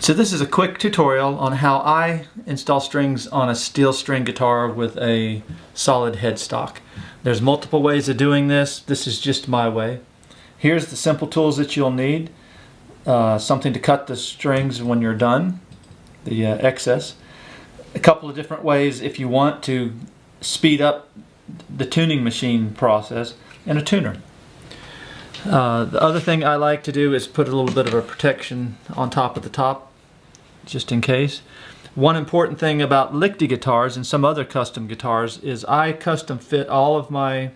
So this is a quick tutorial on how I install strings on a steel string guitar with a solid headstock. There's multiple ways of doing this. This is just my way. Here's the simple tools that you'll need. Something to cut the strings when you're done, the excess. A couple of different ways if you want to speed up the tuning machine process, and a tuner. The other thing I like to do is put a little bit of a protection on top of the top, just in case. One important thing about Lichty guitars and some other custom guitars is I custom fit all of my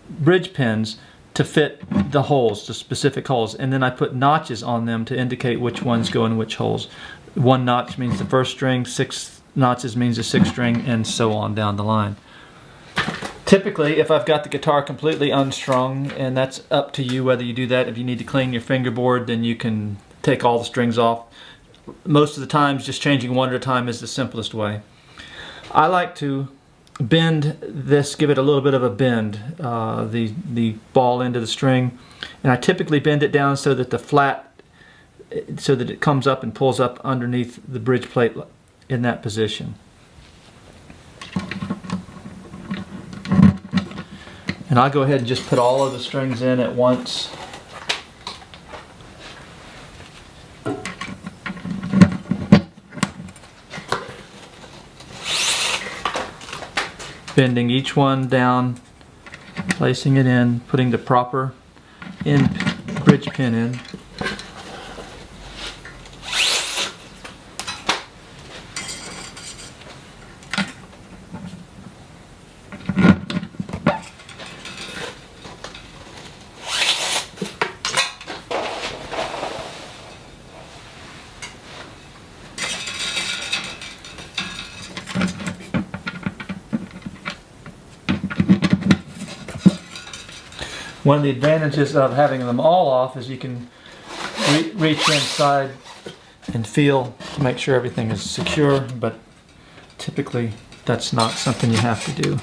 bridge pins to fit the holes, the specific holes, and then I put notches on them to indicate which ones go in which holes. One notch means the first string, 6 notches means the 6th string, and so on down the line. Typically, if I've got the guitar completely unstrung, and that's up to you whether you do that. If you need to clean your fingerboard, then you can take all the strings off. Most of the times, just changing one at a time is the simplest way. I like to bend this, give it a little bit of a bend, the ball end of the string, and I typically bend it down so that the flat, so that it comes up and pulls up underneath the bridge plate in that position. And I'll go ahead and just put all of the strings in at once. Bending each one down, placing it in, putting the proper bridge pin in. One of the advantages of having them all off is you can reach inside and feel to make sure everything is secure, but typically that's not something you have to do.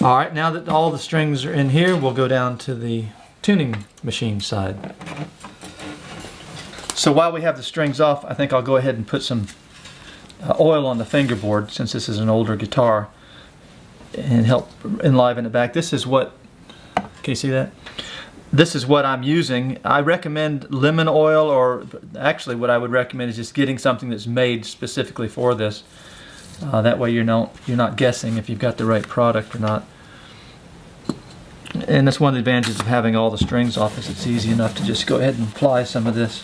Alright, now that all the strings are in here, we'll go down to the tuning machine side. So while we have the strings off, I think I'll go ahead and put some oil on the fingerboard, since this is an older guitar, and help enliven it back. This is what, can you see that? This is what I'm using. I recommend lemon oil, or actually what I would recommend is just getting something that's made specifically for this. That way you're not guessing if you've got the right product or not. And that's one of the advantages of having all the strings off, is it's easy enough to just go ahead and apply some of this.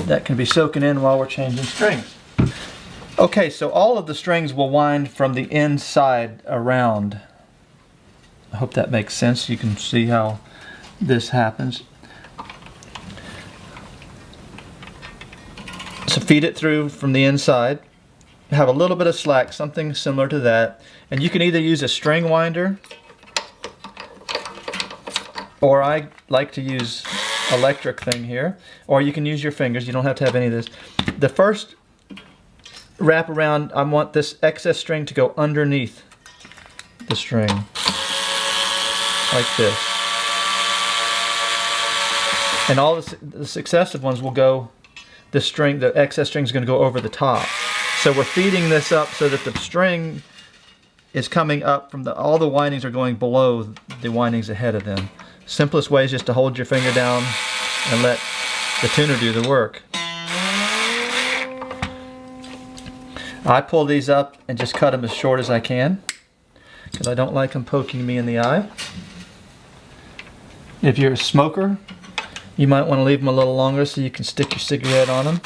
That can be soaking in while we're changing strings. Okay, so all of the strings will wind from the inside around. I hope that makes sense. You can see how this happens. So feed it through from the inside. Have a little bit of slack, something similar to that. And you can either use a string winder, or I like to use electric thing here, or you can use your fingers. You don't have to have any of this. The first wrap around, I want this excess string to go underneath the string, like this. And all the successive ones will go, the excess string is going to go over the top. So we're feeding this up so that the string is coming up from all the windings are going below the windings ahead of them. Simplest way is just to hold your finger down and let the tuner do the work. I pull these up and just cut them as short as I can, because I don't like them poking me in the eye. If you're a smoker, you might want to leave them a little longer so you can stick your cigarette on them.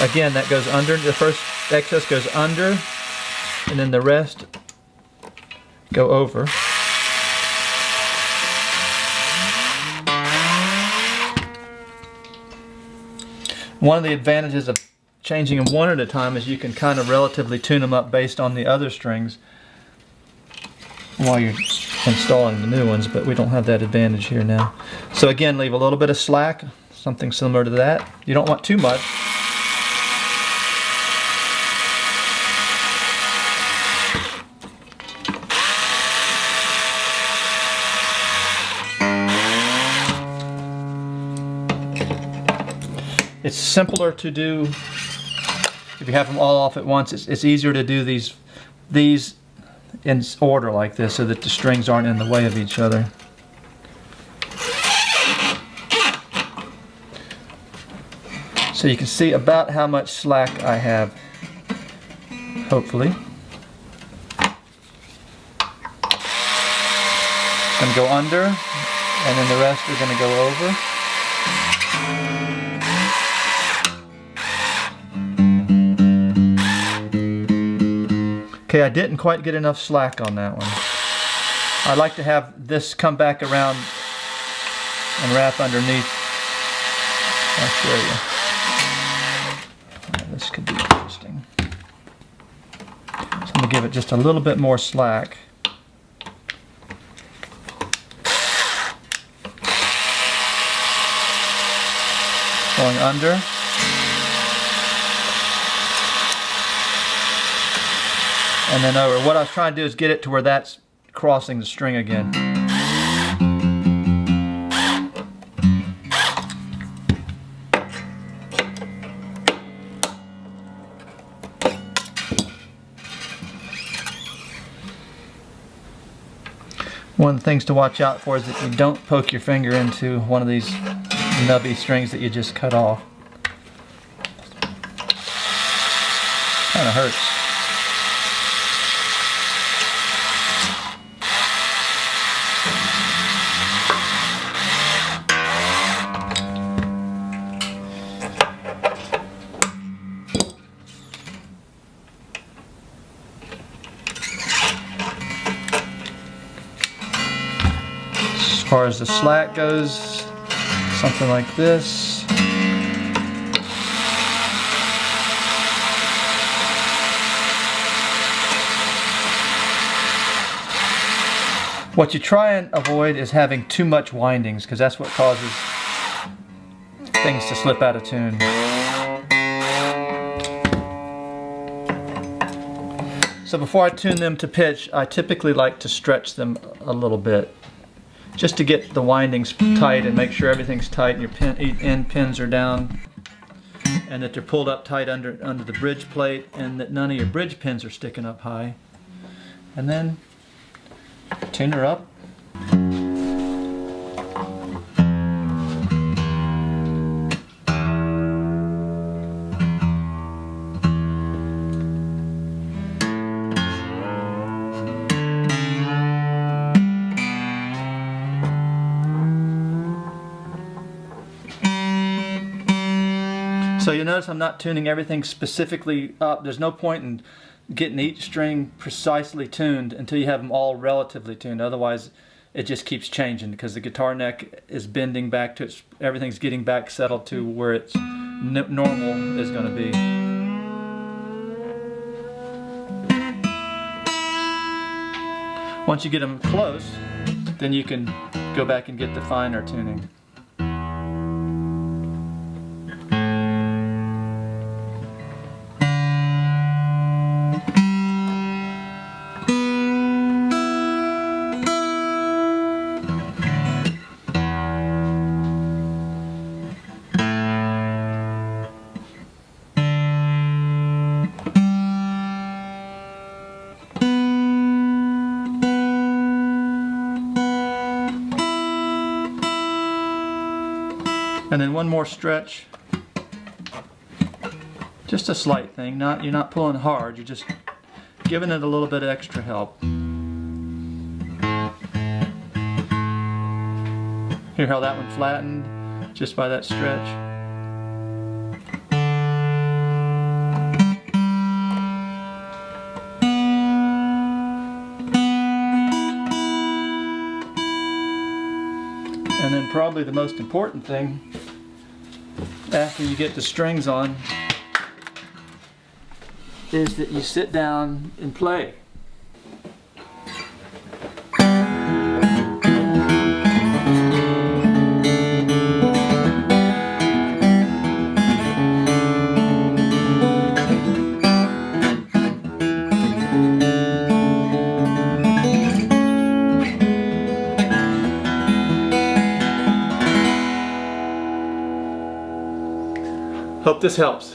Again, that goes under, the first excess goes under, and then the rest go over. One of the advantages of changing them one at a time is you can kind of relatively tune them up based on the other strings while you're installing the new ones, but we don't have that advantage here now. So again, leave a little bit of slack something similar to that. You don't want too much. It's simpler to do if you have them all off at once. It's easier to do these in order like this so that the strings aren't in the way of each other. So you can see about how much slack I have, hopefully. It's going to go under, and then the rest are going to go over. Okay, I didn't quite get enough slack on that one. I like to have this come back around and wrap underneath. I'll show you. This could be interesting. So I'm going to give it just a little bit more slack. Going under. And then over. What I was trying to do is get it to where that's crossing the string again. One of the things to watch out for is that you don't poke your finger into one of these nubby strings that you just cut off. Kind of hurts. As far as the slack goes, something like this. What you try and avoid is having too much windings, because that's what causes things to slip out of tune. So before I tune them to pitch, I typically like to stretch them a little bit, just to get the windings tight and make sure everything's tight and your end pins are down, and that they're pulled up tight under the bridge plate, and that none of your bridge pins are sticking up high. And then tune her up. So you notice I'm not tuning everything specifically up. There's no point in getting each string precisely tuned until you have them all relatively tuned. Otherwise, it just keeps changing because the guitar neck is bending back to its, everything's getting back settled to where it's normal is going to be. Once you get them close, then you can go back and get the finer tuning. And then one more stretch, just a slight thing, you're not pulling hard, you're just giving it a little bit of extra help. Hear how that one flattened just by that stretch? And then probably the most important thing after you get the strings on is that you sit down and play. Hope this helps.